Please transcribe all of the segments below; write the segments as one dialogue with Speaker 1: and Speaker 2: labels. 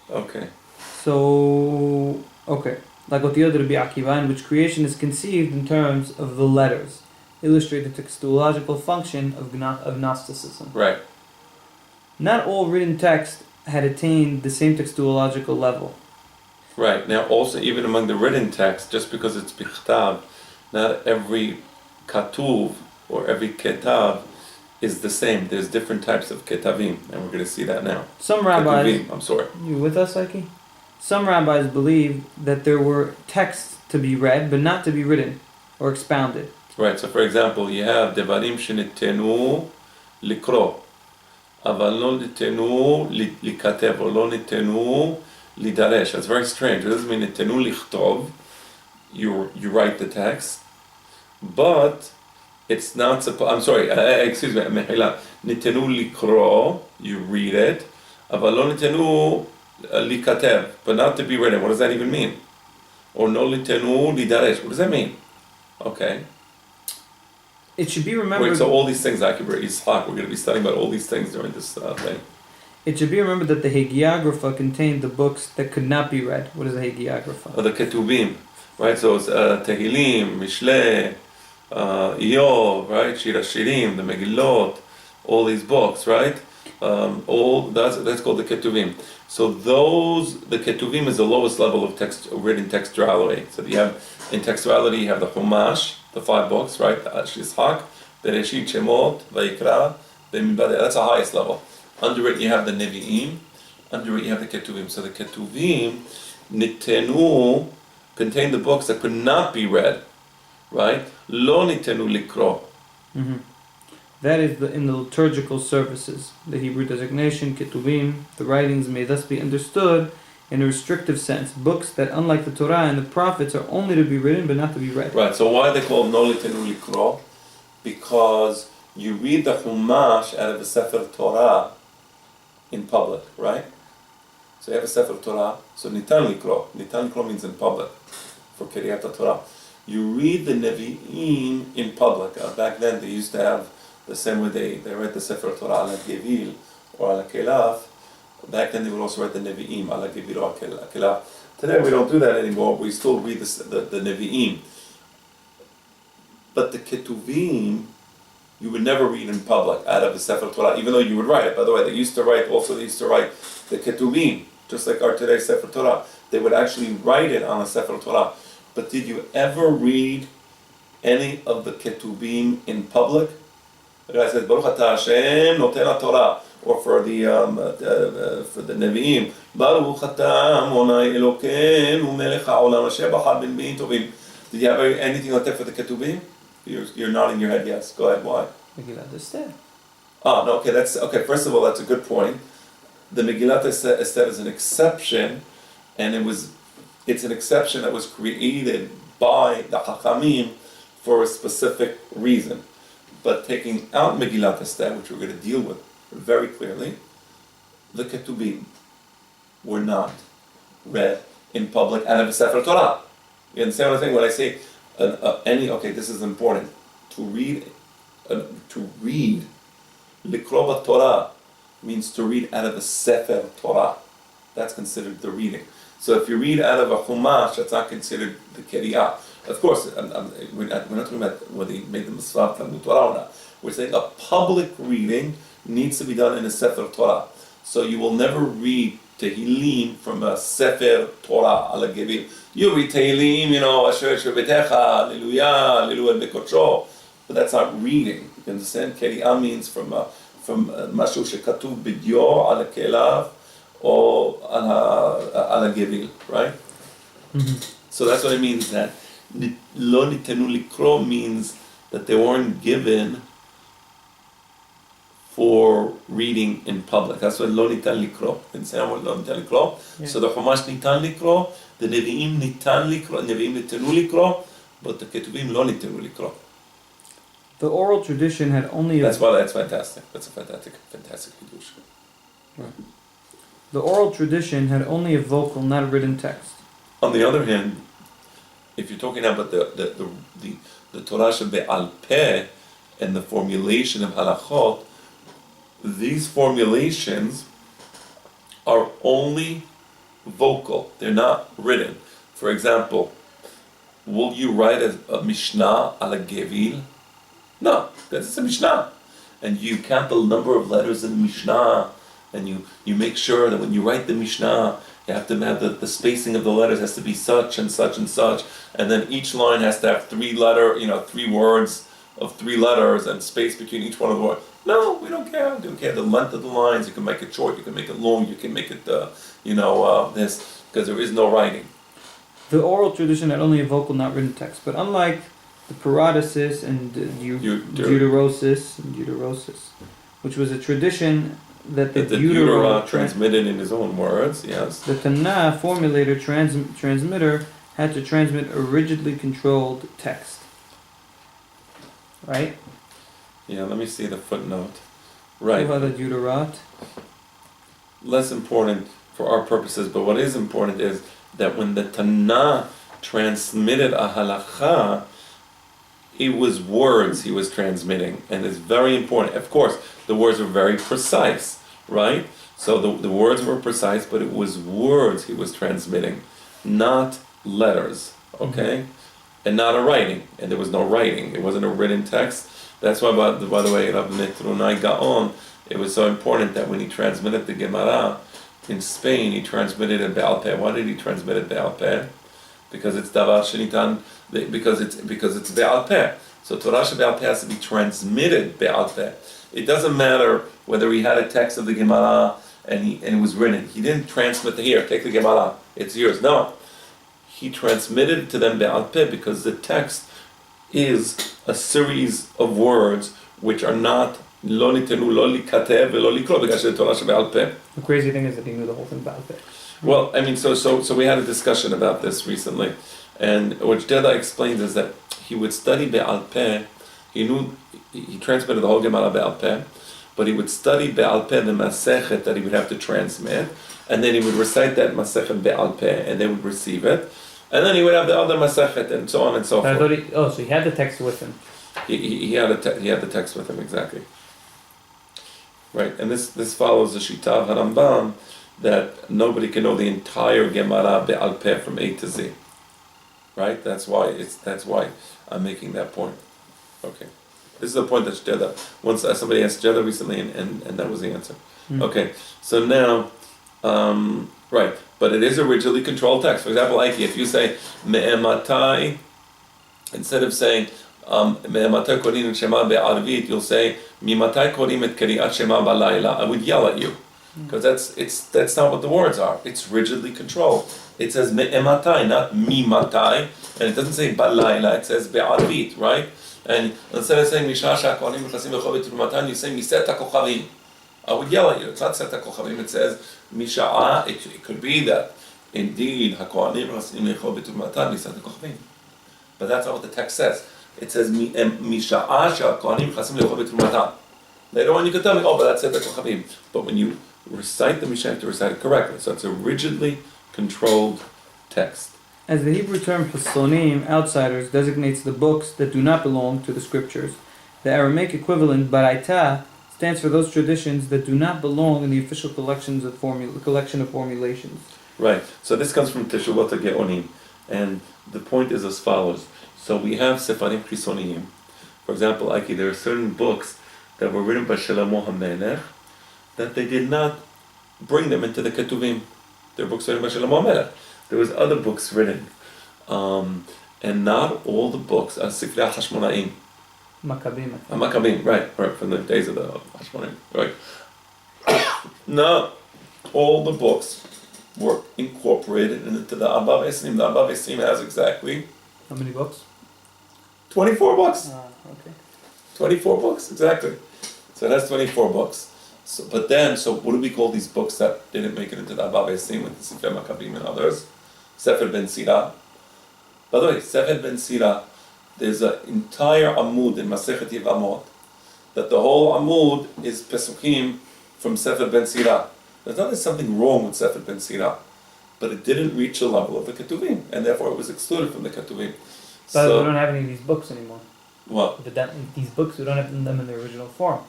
Speaker 1: Okay.
Speaker 2: So, okay. Like what the other Rabbi Akiva, in which creation is conceived in terms of the letters, illustrate the textological function of Gnosticism.
Speaker 1: Right.
Speaker 2: Not all written text had attained the same textological level.
Speaker 1: Right. Now, also, even among the written text, just because it's bichtav, not every katuv or every ketav is the same. There's different types of ketavim, and we're going to see that now.
Speaker 2: Some rabbis...
Speaker 1: Ketuvim, I'm sorry.
Speaker 2: You with us, Ike? Some rabbis believed that there were texts to be read, but not to be written or expounded.
Speaker 1: Right. So, for example, you have devarim shenitenu likro, aval lo nitenu likatev, or lo nitenu lidaresh. That's very strange. It doesn't mean nitenu lichtov. You write the text, but it's not supposed. I'm sorry. Excuse me. Mehila nitenu likro. You read it. Aval lo nitenu likatev, but not to be written. What does that even mean? Or no litenu lidaresh. What does that mean? Okay.
Speaker 2: It should be remembered...
Speaker 1: Wait, so all these things, Akibar, Yitzhak, we're going to be studying about all these things during this thing.
Speaker 2: It should be remembered that the hagiographa contained the books that could not be read. What is a hagiographa?
Speaker 1: The Ketuvim, right? So it's Tehillim, Mishle, Iyov, right? Shir Hashirim, the Megillot, all these books, right? That's called the Ketuvim. So the Ketuvim is the lowest level of text, written textuality. So you have, in textuality, you have the Chumash, the 5 books, right? The Shishak, Bereshit, Shemot, Vayikra, Bemidbar. That's the highest level. Under it you have the Nevi'im. Under it you have the Ketuvim. So the Ketuvim, Nitenu, contain the books that could not be read, right? Lo Nitenu Likro.
Speaker 2: Mm-hmm. That is in the liturgical services. The Hebrew designation, Ketuvim, the writings may thus be understood in a restrictive sense. Books that, unlike the Torah and the prophets, are only to be written but not to be read.
Speaker 1: Right, so why are they called No Litenu Likro? Because you read the Chumash out of the Sefer Torah in public, right? So you have a Sefer Torah, so Nitan Likro. Nitan Likro means in public, for Kiryat Torah. You read the Nevi'im in public. Back then they used to have the same way they read the Sefer Torah ala Gevil or ala Kelaf. Back then they would also write the Nevi'im ala Gevil or Kelaf. Today we don't do that anymore. We still read the Nevi'im. But the Ketuvim, you would never read in public out of the Sefer Torah, even though you would write it. By the way, they used to write the Ketuvim, just like our today's Sefer Torah. They would actually write it on a Sefer Torah. But did you ever read any of the Ketuvim in public? The guy says, Baruch Atah Hashem Noten Torah, or for the Nevi'im, Baruch Atah Monai Elokeinu Melech HaOlam Asher Bachar Ben Bein Tovim. Did you have anything like that for the Ketuvim? You're nodding your head, yes. Go ahead, why?
Speaker 2: Megillat Esther.
Speaker 1: Oh, no, okay, first of all, that's a good point. The Megillat Esther is an exception, and it's an exception that was created by the Chachamim for a specific reason. But taking out Megillat Esther, which we're going to deal with very clearly, the Ketuvim were not read in public out of the Sefer Torah. You understand what I'm saying? When I say this is important. To read Likro Torah means to read out of the Sefer Torah. That's considered the reading. So if you read out of a Chumash, that's not considered the Keriyah. Of course, we're not talking about whether he made the Misvah from the Torah or not. We're saying a public reading needs to be done in a Sefer Torah. So you will never read Tehillim from a Sefer Torah ala Gevil. You read Tehillim, Asher Shebetecha, Hallelujah, Hallelujah Bekocho, but that's not reading. You understand? Keriyah means from Mashu Shekatuv Bidyo ala Kelaf or ala Gevil, right?
Speaker 2: Mm-hmm.
Speaker 1: So that's what it means that Lo Nitenu Likro means that they weren't given for reading in public. That's what Lo Nitan Likro. Understand what Lo Nitan Likro?
Speaker 2: Yeah. So
Speaker 1: the Chumash Nitan Likro, the Nevi'im Nitan Likro, Nevi'im Nitenu Likro, but the Ketuvim Lo Nitenu Likro.
Speaker 2: The oral tradition had only...
Speaker 1: That's fantastic. That's a fantastic Kiddush.
Speaker 2: Right. The oral tradition had only a vocal, not a written text.
Speaker 1: On the other hand, if you're talking about the Torah Shebe'al Peh and the formulation of halachot, these formulations only vocal. They're not written. For example, will you write a Mishnah al Gevil? No, because it's a Mishnah. And you count the number of letters in the Mishnah, and you make sure that when you write the Mishnah, you have to have the spacing of the letters has to be such and such and such, and then each line has to have 3 words of 3 letters and space between each one of the words. No, we don't care. We don't care the length of the lines. You can make it short, you can make it long, you can make it, this, because there is no writing.
Speaker 2: The oral tradition had only a vocal, not written text, but unlike the parodosis and deuterosis, which was a tradition that the
Speaker 1: Deutera transmitted in his own words, yes.
Speaker 2: The Tanakh formulator transmitter had to transmit a rigidly controlled text. Right?
Speaker 1: Yeah, let me see the footnote. Right.
Speaker 2: Deuterat.
Speaker 1: Less important for our purposes, but what is important is that when the Tanakh transmitted a halacha, it was words he was transmitting, and it's very important. Of course, the words were very precise, right? So the words were precise, but it was words he was transmitting, not letters, okay? And not a writing, and there was no writing. It wasn't a written text. That's why, by the way, Rav Netrunai Gaon, it was so important that when he transmitted the Gemara in Spain, he transmitted it Be'al Peh. Why did he transmit it Be'al Peh? Because it's Davar Shenitan, because it's Be'al Peh. So Torah Shebe'al Peh has to be transmitted Be'al Peh. It doesn't matter whether he had a text of the Gemara and it was written. He didn't transmit here, take the Gemara, it's yours. No. He transmitted it to them Be'al Peh because the text is a series of words which are not lo nitenu, lo likatev, lo likro, because it's Torah Shebe'al Peh.
Speaker 2: The crazy thing is that he knew the whole thing Be'al Peh.
Speaker 1: Well, I mean, so we had a discussion about this recently, and what Jedi explains is that he would study Be'al Peh. He transmitted the whole Gemara Be'al Peh, but he would study Be'al Peh the Masechet that he would have to transmit, and then he would recite that Masechet Be'al Peh, and they would receive it, and then he would have the other Masechet, and so on and so forth.
Speaker 2: So he had the text with him.
Speaker 1: He had the text with him, exactly. Right, and this follows the Shita of Harambam, that nobody can know the entire Gemara Be'al Peh from A to Z. Right? That's why I'm making that point. Okay. This is the point that Jeda, once somebody asked Jeda recently, and that was the answer. Okay, so now, right, but it is a rigidly controlled text. For example, Ike, if you say Me'ematai, instead of saying Me'ematai korim Shema be'arvit, you'll say Mimatai korim et keriat Shema ba'layla. I would yell at you. Because that's not what the words are. It's rigidly controlled. It says me'ematai, not mimatai, and it doesn't say balayla. It says be'arvit, right? And instead of saying mishasha kohanim mechasim lechovit trumatan, you say miseta kochavim. I would yell at you. It's not seta kochavim. It says misha'a. It could be that indeed hakohanim mechasim lechovit trumatan miseta kochavim, but that's not what the text says. It says misha'a kohanim mechasim lechovit trumatan. Later on, you can tell me, but that's seta kochavim. But when you recite the Mishnah, you have to recite it correctly. So it's a rigidly controlled text.
Speaker 2: As the Hebrew term Hasonim, outsiders, designates the books that do not belong to the scriptures, the Aramaic equivalent Baraita stands for those traditions that do not belong in the official collection of formulations.
Speaker 1: Right. So this comes from Teshuvot HaGeonim, and the point is as follows. So we have Sefarim Chisonim. For example, Aki, there are certain books that were written by Shlomo HaMelech that they did not bring them into the Ketuvim. Their books written by Shlomo HaMelech. There was other books written, and not all the books are Sifrei HaShmonaim. Maccabim, right, from the days of the Hashmonaim, right. Not all the books were incorporated into the Abba V'Esrim. The Abba V'Esrim has exactly...
Speaker 2: How many books?
Speaker 1: 24 books.
Speaker 2: Okay.
Speaker 1: 24 books, exactly. So it has 24 books. So what do we call these books that didn't make it into the Abba V'Esrim with the Sifrei Maccabim and others? Sefer Ben Sira. By the way, Sefer Ben Sira, there's an entire Amud in Masechet Yevamot, that the whole Amud is Pesukim from Sefer Ben Sira. There's not something wrong with Sefer Ben Sira, but it didn't reach the level of the Ketuvim, and therefore it was excluded from the Ketuvim.
Speaker 2: But we don't have any of these books anymore.
Speaker 1: What?
Speaker 2: These books, we don't have them in their original form.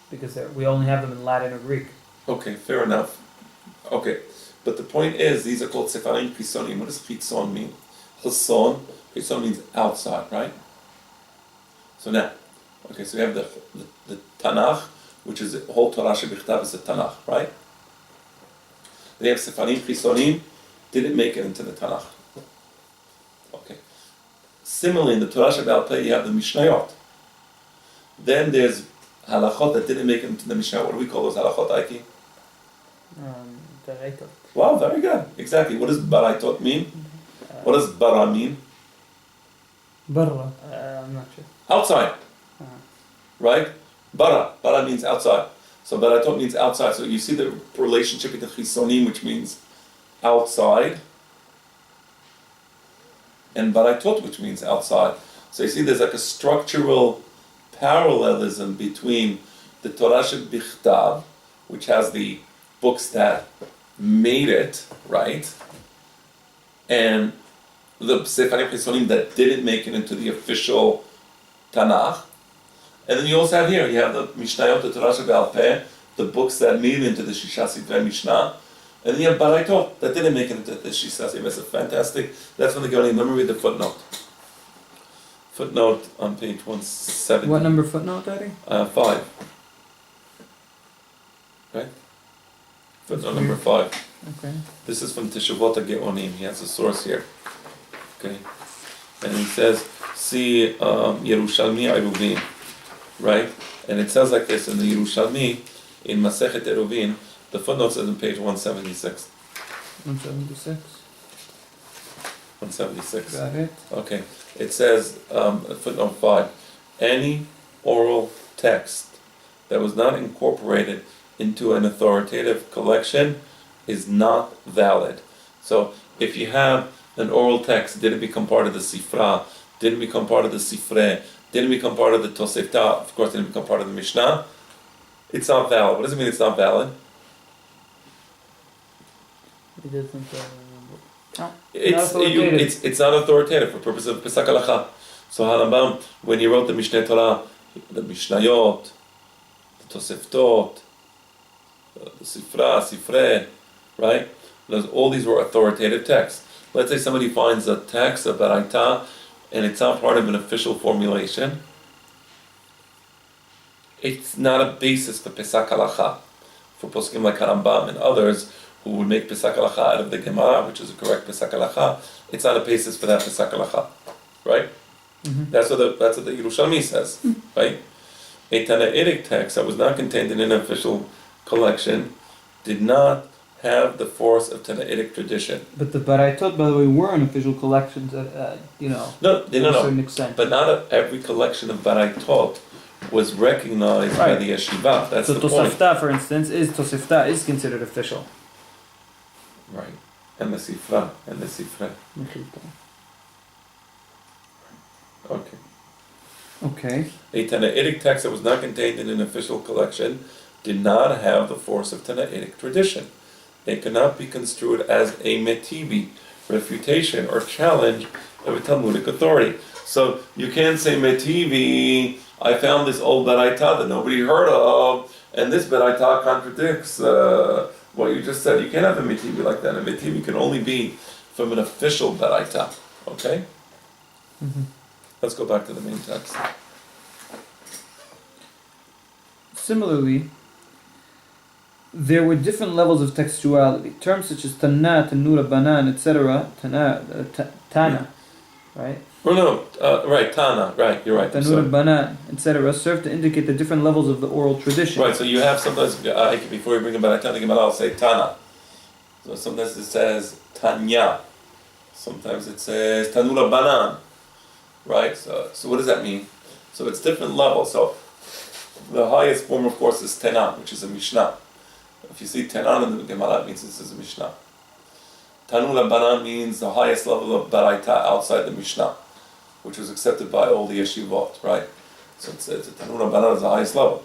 Speaker 2: Because we only have them in Latin or Greek.
Speaker 1: Okay, fair enough. Okay, but the point is, these are called sefarim chisonim. What does chitzon mean? Chitzon means outside, right? So now, okay, so we have the Tanakh, which is the whole Torah shebichtav is the Tanakh, right? They have sefarim chisonim, didn't make it into the Tanakh. Okay. Similarly, in the Torah Shebe'al Peh, you have the Mishnayot. Then there's halachot that didn't make it into the Mishnah. What do we call those halachot, Aiki?
Speaker 2: Baraitot.
Speaker 1: Wow, very good. Exactly. What does baraitot mean? What does bara mean?
Speaker 2: Barra. I'm not sure.
Speaker 1: Outside. Right? Bara means outside. So baraitot means outside. So you see the relationship between chisonim, which means outside, and baraitot, which means outside. So you see there's like a structural parallelism between the Torah shebichtav, which has the books that made it, right? And the sefarim chisonim that didn't make it into the official Tanakh. And then you also have here, you have the Mishnayot, the Torah Shebe'al Peh, the books that made it into the Shisha Sivrei Mishnah. And then you have Baraitot that didn't make it into the Shisha Sivrei. That's a fantastic, that's from the Geonim. Let me read the footnote. Footnote on page 170.
Speaker 2: What number footnote, Daddy?
Speaker 1: 5. Right? Footnote number 5.
Speaker 2: Okay.
Speaker 1: This is from Teshuvot HaGeonim. He has a source here. Okay. And he says, see Yerushalmi Eruvin. Right? And it says like this in the Yerushalmi, in Masechet Eruvin, the footnote says on page 176.
Speaker 2: 176.
Speaker 1: 176.
Speaker 2: Got it.
Speaker 1: Okay. It says, footnote 5, any oral text that was not incorporated into an authoritative collection is not valid. So if you have an oral text, didn't become part of the Sifra, didn't become part of the Sifrei, didn't become part of the Tosefta, of course didn't become part of the Mishnah, it's not valid. What does it mean it's not valid?
Speaker 2: It doesn't.
Speaker 1: It's not authoritative for purpose of Pesach Halacha. So Harambam, when he wrote the Mishneh Torah, the Mishnayot, the Toseftot, the Sifra, Sifrei, right? All these were authoritative texts. Let's say somebody finds a text, a baraita, and it's not part of an official formulation. It's not a basis for Pesach Halacha. For poskim like Harambam and others who would make Pesach Halacha out of the Gemara, which is a correct Pesach Halacha, it's not a basis for that Pesach Halacha, right?
Speaker 2: Mm-hmm.
Speaker 1: That's what the Yerushalmi says, right? A Tanaitic text that was not contained in an official collection did not have the force of Tanaitic tradition.
Speaker 2: But the Baraitot, by the way, were in official collections, to a certain extent.
Speaker 1: But not every collection of Baraitot was recognized by the yeshiva. That's
Speaker 2: so
Speaker 1: the point.
Speaker 2: Tosefta, for instance, is considered official.
Speaker 1: Right. And the Sifra, and the Sifrei. Okay.
Speaker 2: Okay.
Speaker 1: A Tanaitic text that was not contained in an official collection did not have the force of Tanaitic tradition. It cannot be construed as a metibi, refutation or challenge of a Talmudic authority. So you can't say metibi, I found this old baraita that nobody heard of, and this baraita contradicts what you just said. You can't have a metibi like that. A metibi can only be from an official baraita. Okay?
Speaker 2: Mm-hmm.
Speaker 1: Let's go back to the main text.
Speaker 2: Similarly, there were different levels of textuality. Terms such as Tana, Tanura, Banan, etc. Tana, right?
Speaker 1: Right, Tana, right, you're right.
Speaker 2: Tanura, Banan, etc. serve to indicate the different levels of the oral tradition.
Speaker 1: Right, so you have sometimes, before you bring about Tana, I'll say Tana. So sometimes it says Tanya. Sometimes it says Tanura Banan. Right, so what does that mean? So it's different levels. So the highest form, of course, is Tenan, which is a Mishnah. If you see Tenan in the Gemara, it means this is a Mishnah. Tanura Banan means the highest level of Baraita outside the Mishnah, which was accepted by all the yeshivot, right? So it's Tanura Banan is the highest level,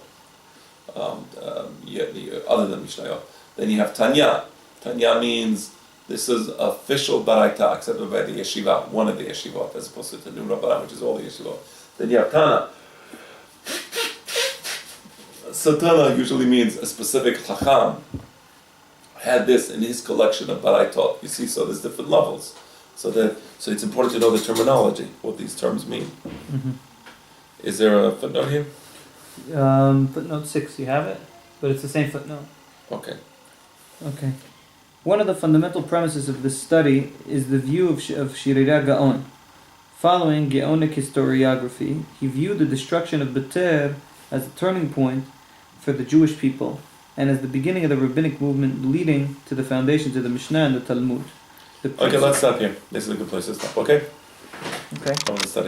Speaker 1: other than Mishnayot. Then you have Tanya. Tanya means this is official Baraita accepted by the yeshiva, one of the yeshivot, as opposed to Tanura Banan, which is all the yeshivot. Then you have Tana. So Tana usually means a specific Chacham had this in his collection of Baraitot. You see, so there's different levels. So it's important to know the terminology, what these terms mean.
Speaker 2: Mhm.
Speaker 1: Is there a footnote here?
Speaker 2: Footnote 6, you have it? But it's the same footnote.
Speaker 1: Okay.
Speaker 2: Okay. One of the fundamental premises of this study is the view of Shirira Gaon. Following Gaonic historiography, he viewed the destruction of Beter as a turning point for the Jewish people and as the beginning of the rabbinic movement leading to the foundations of the Mishnah and the Talmud.
Speaker 1: Okay, let's stop here. This is a good place to stop, okay?
Speaker 2: Okay.
Speaker 1: I want to study.